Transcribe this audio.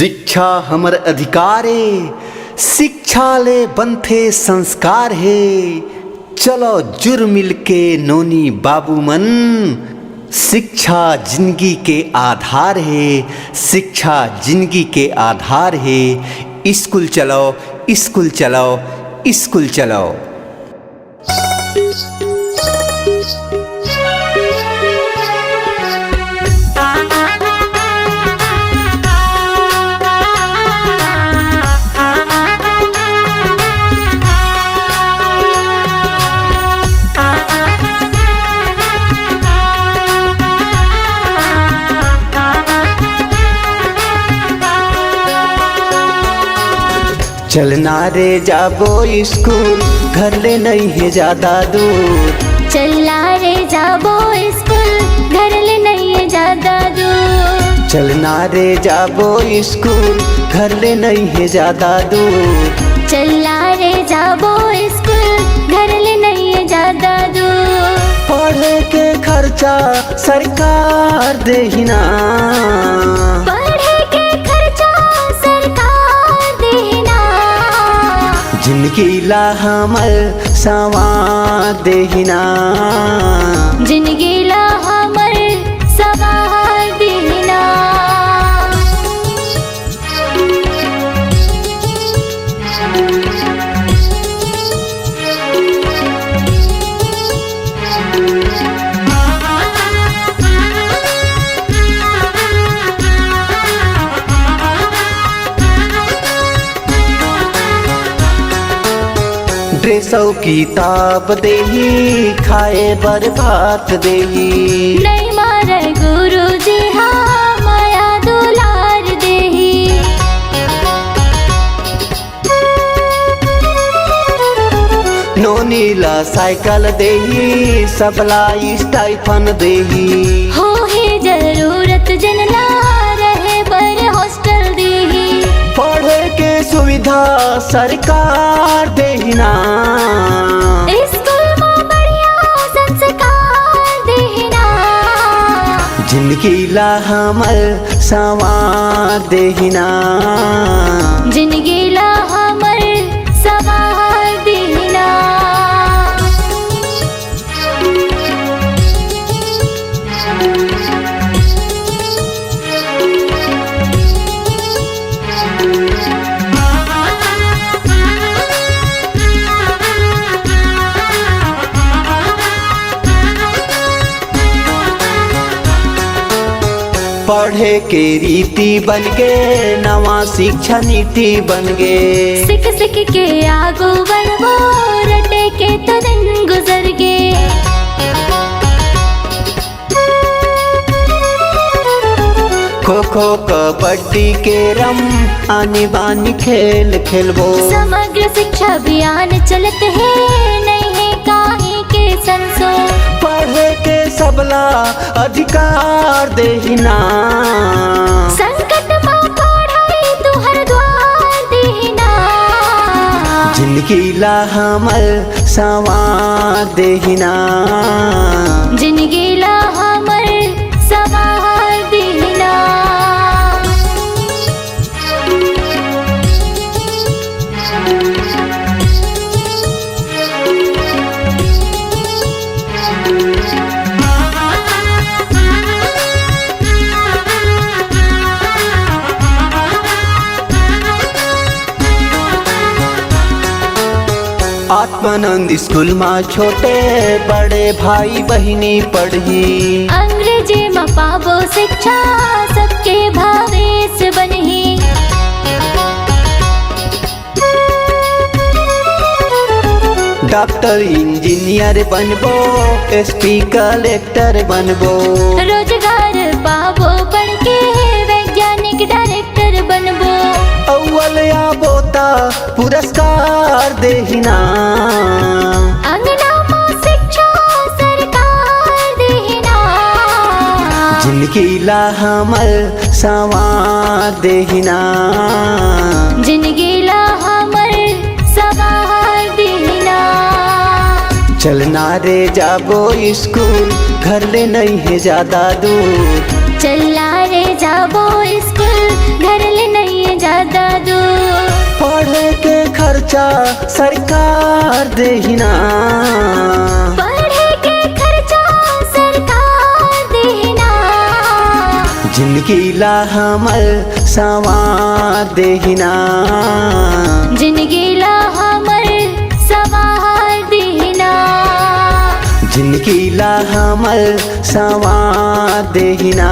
शिक्षा हमर अधिकार है, शिक्षा ले बनथे संस्कार है। चलो जुर मिल के नोनी बाबू मन, शिक्षा जिंदगी के आधार है, शिक्षा जिंदगी के आधार है। स्कूल चलो, स्कूल चलो, स्कूल चलो। चलना रे जाबो स्कूल, घर ले नहीं है ज्यादा दूर। चलना रे जाबो स्कूल, घर ले नहीं है ज्यादा दूर। चलना रे जाबो स्कूल, घर ले नहीं है ज्यादा दूर। चलना रे जाबो स्कूल, घर ले नहीं है ज्यादा दूर। पढ़े के खर्चा सरकार देहिना, पढ़े के खर्चा सरकार देना। जिनकी ला हमर संवार देहिना, जिनगी ला हमर सवार देना। ड्रेसौ किताब देही, खाए बर भात देही। नहीं मारे गुरु जी हाँ, माया दुलार देही। नोनीला साइकिल देही, सबला स्टाइफन देही। हो ही जरूरत जनला रहे बर हॉस्टल देही। पढ़े के सुविधा सरकार देहिना, स्कूल में बढ़िया संस्कार देना। जिनकी ला हमर संवार देहिना, जिनगी ला हमर सवार देना। पढ़े के रीति बन गे, नवा शिक्षा नीति बन गे। सिख सिख के आगू बढ़बो, रटे के तो दिन गुजर गे। खो खो कबड्डी के रम, आनी बानी खेल खेलबो। समग्र शिक्षा अभियान चलत है, नहीं है काहे के संसो। पढ़े के सबला अधिकार देहिना, संकट में पढ़ाई तुहर द्वार देना। जिनकी ला हमर संवार देहिना, जिनगी ला हमर सवार देना। आत्मानंद स्कूल में छोटे बड़े भाई बहिनी पढ़ी। अंग्रेजी में पाबो शिक्षा, सबके भावेश बनही। डॉक्टर इंजीनियर बनबो, एसपी कलेक्टर बनबो। रोजगार पाबो, बढ़ के वैज्ञानिक डायरेक्टर बनबो। अव्वल आबोता पुरस्कार देहिना, अंगना में शिक्षा सरकार देना। जिनकी ला हमर संवार देहिना, जिनगी ला हमर सवार देना। चलना रे जाबो स्कूल, घर ले नहीं है ज्यादा दूर। चलना घरे जाबो स्कूल घर ले नहीं ज्यादा दूर। पढ़े के खर्चा सरकार देहिना, पढ़े के खर्चा सरकार देना। जिंदगी ला हमर संवार देहिना, जिंदगी ला हमर सवार देना। जिंदगी ला हमर संवार देहिना।